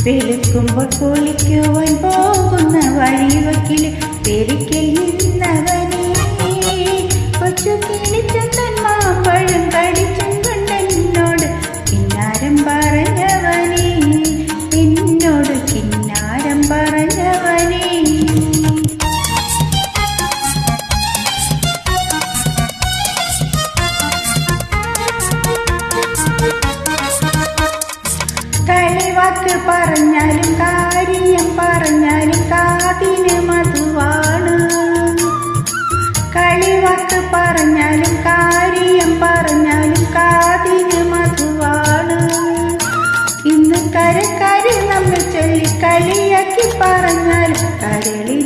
വെളുക്കുമ്പോൾ കുളിക്കുവാൻ പോകുന്ന വഴിവക്കിൽ പെരിക്കൽ നിന്നവനെ കൊച്ചു കിളിച്ചന്തൻ മാമ്പഴം കടിച്ചും കൊണ്ടെന്നോട് കിന്നാരം പറഞ്ഞവനെ, എന്നോട് കിന്നാരം പറഞ്ഞവനെ. കളിവാക്ക് പറഞ്ഞാലും കാര്യം പറഞ്ഞാലും കാതിന് മധുവാണ്. കളിവാക്ക് പറഞ്ഞാലും കാര്യം പറഞ്ഞാലും കാതിന് മധുവാണ്. ഇന്ന് കരക്കാരിൽ നമ്മെ ചൊല്ലി കളിയാക്കി പറഞ്ഞാലും കരളി